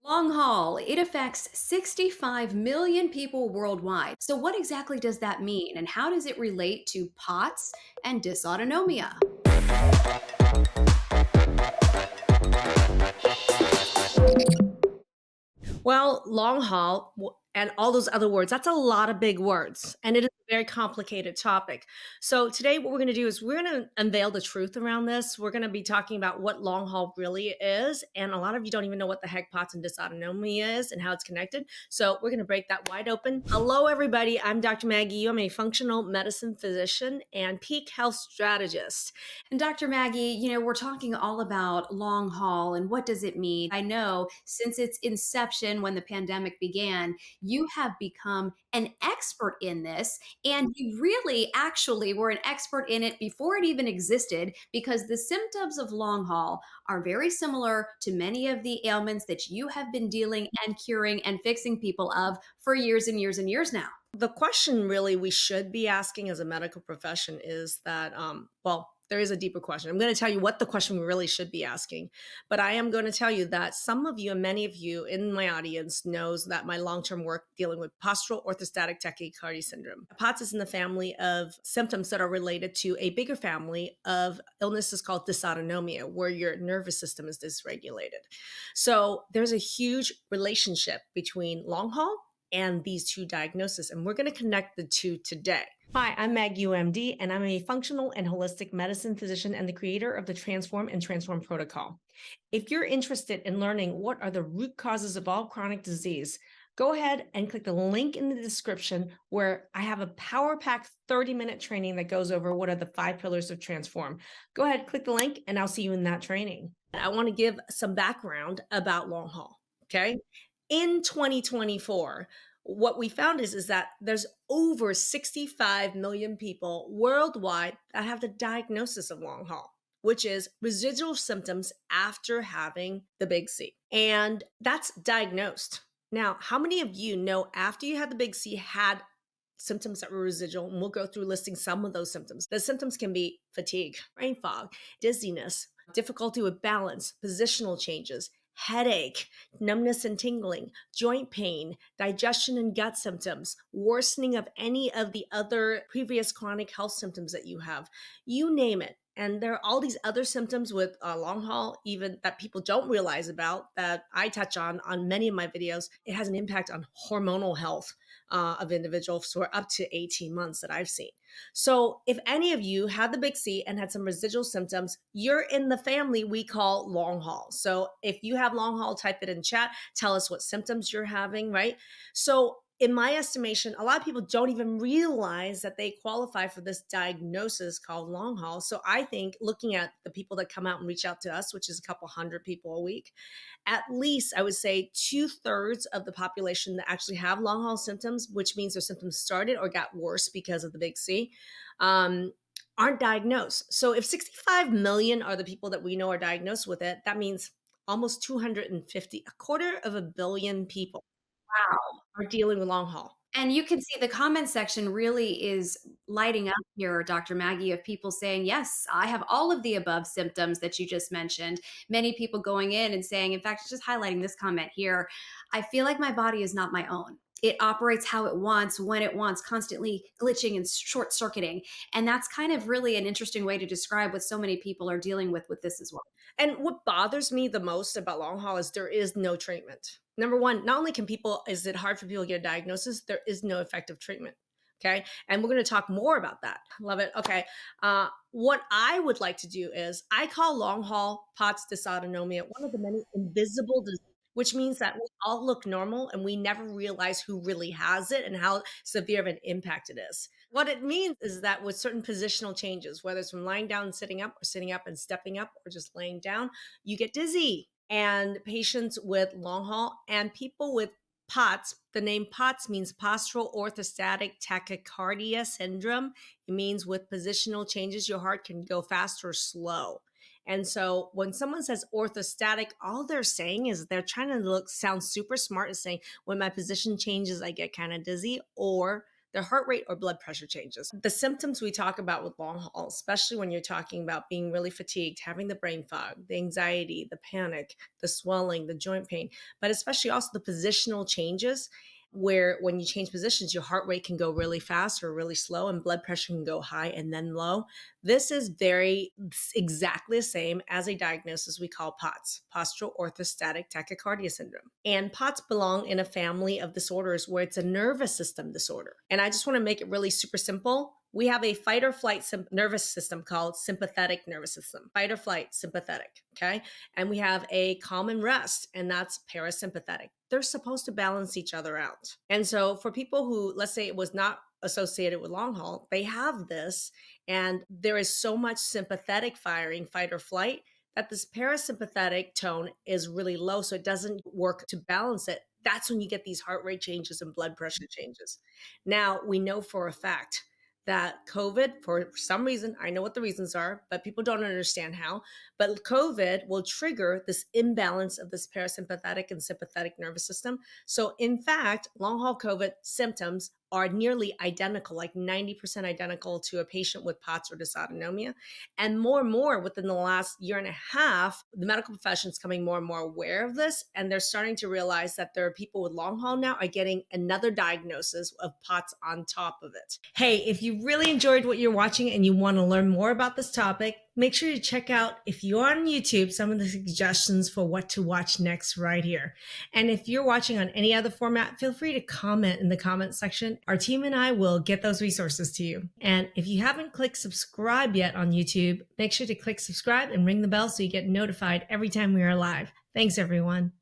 Long haul, it affects 65 million people worldwide. So, what exactly does that mean? And how does it relate to POTS and dysautonomia? Well, long haul and all those other words, that's a lot of big words, and it is a very complicated topic. So today what we're going to do is we're going to unveil the truth around this. We're going to be talking about what long haul really is, and a lot of you don't even know what the heck POTS and dysautonomia is and how it's connected. So we're going to break that wide open. Hello everybody, I'm Dr. Maggie Yu. I'm a functional medicine physician and peak health strategist. And Dr. Maggie, we're talking all about long haul and what does it mean? I know since its inception, when the pandemic began, you have become an expert in this. And you really actually were an expert in it before it even existed because the symptoms of long haul are very similar to many of the ailments that you have been dealing and curing and fixing people of for years and years and years now. The question really we should be asking as a medical profession is that, well, there is a deeper question. I'm going to tell you what the question we really should be asking, but I am going to tell you that some of you and many of you in my audience knows that my long-term work dealing with postural orthostatic tachycardia syndrome. POTS is in the family of symptoms that are related to a bigger family of illnesses called dysautonomia, where your nervous system is dysregulated. So there's a huge relationship between long haul and these two diagnoses. And we're going to connect the two today. Hi, I'm Maggie Yu, MD, and I'm a functional and holistic medicine physician and the creator of the Transform and Transform protocol. If you're interested in learning what are the root causes of all chronic disease, go ahead and click the link in the description where I have a power pack 30-minute training that goes over what are the 5 pillars of Transform. Go ahead, click the link, and I'll see you in that training. I want to give some background about long haul. Okay. In 2024, what we found is that there's over 65 million people worldwide that have the diagnosis of long haul, which is residual symptoms after having the big C. And that's diagnosed. Now, how many of you know after you had the big C had symptoms that were residual? And we'll go through listing some of those symptoms. The symptoms can be fatigue, brain fog, dizziness, difficulty with balance, positional changes, headache, numbness and tingling, joint pain, digestion and gut symptoms, worsening of any of the other previous chronic health symptoms that you have, you name it. And there are all these other symptoms with long haul, even that people don't realize about, that I touch on many of my videos. It has an impact on hormonal health of individuals for up to 18 months that I've seen. So if any of you had the big C and had some residual symptoms, you're in the family we call long haul. So if you have long haul, type it in chat, tell us what symptoms you're having, right? So in my estimation, a lot of people don't even realize that they qualify for this diagnosis called long haul. So I think looking at the people that come out and reach out to us, which is a couple hundred people a week, at least I would say 2/3 of the population that actually have long haul symptoms, which means their symptoms started or got worse because of the big C, aren't diagnosed. So if 65 million are the people that we know are diagnosed with it, that means almost 250, a quarter of a billion people are dealing with long haul. And you can see the comment section really is lighting up here, Dr. Maggie, of people saying, yes, I have all of the above symptoms that you just mentioned. Many people going in and saying, in fact, just highlighting this comment here, I feel like my body is not my own. It operates how it wants, when it wants, constantly glitching and short circuiting. And that's kind of really an interesting way to describe what so many people are dealing with this as well. And what bothers me the most about long haul is there is no treatment. Number one, not only is it hard for people to get a diagnosis, there is no effective treatment. Okay. And we're going to talk more about that. Love it. Okay. What I would like to do is I call long haul POTS dysautonomia one of the many invisible diseases, which means that we all look normal and we never realize who really has it and how severe of an impact it is. What it means is that with certain positional changes, whether it's from lying down and sitting up or sitting up and stepping up or just laying down, you get dizzy. And patients with long haul and people with POTS, the name POTS means postural orthostatic tachycardia syndrome. It means with positional changes, your heart can go fast or slow. And so when someone says orthostatic, all they're saying is they're trying to sound super smart and saying, when my position changes, I get kind of dizzy, or their heart rate or blood pressure changes. The symptoms we talk about with long haul, especially when you're talking about being really fatigued, having the brain fog, the anxiety, the panic, the swelling, the joint pain, but especially also the positional changes, where when you change positions, your heart rate can go really fast or really slow, and blood pressure can go high and then low. This is very exactly the same as a diagnosis we call POTS, postural orthostatic tachycardia syndrome. And POTS belong in a family of disorders where it's a nervous system disorder. And I just want to make it really super simple. We have a fight or flight nervous system called sympathetic nervous system, fight or flight, sympathetic. Okay. And we have a calm and rest, and that's parasympathetic. They're supposed to balance each other out. And so for people who, let's say it was not associated with long haul, they have this, and there is so much sympathetic firing, fight or flight, that this parasympathetic tone is really low. So it doesn't work to balance it. That's when you get these heart rate changes and blood pressure changes. Now, we know for a fact that COVID, for some reason, I know what the reasons are, but people don't understand how, but COVID will trigger this imbalance of this parasympathetic and sympathetic nervous system. So, in fact, long haul COVID symptoms are nearly identical, like 90% identical to a patient with POTS or dysautonomia. And more within the last year and a half, the medical profession is becoming more and more aware of this. And they're starting to realize that there are people with long haul now are getting another diagnosis of POTS on top of it. Hey, if you really enjoyed what you're watching and you want to learn more about this topic, make sure you check out, if you're on YouTube, some of the suggestions for what to watch next right here. And if you're watching on any other format, feel free to comment in the comment section. Our team and I will get those resources to you. And if you haven't clicked subscribe yet on YouTube, make sure to click subscribe and ring the bell so you get notified every time we are live. Thanks, everyone.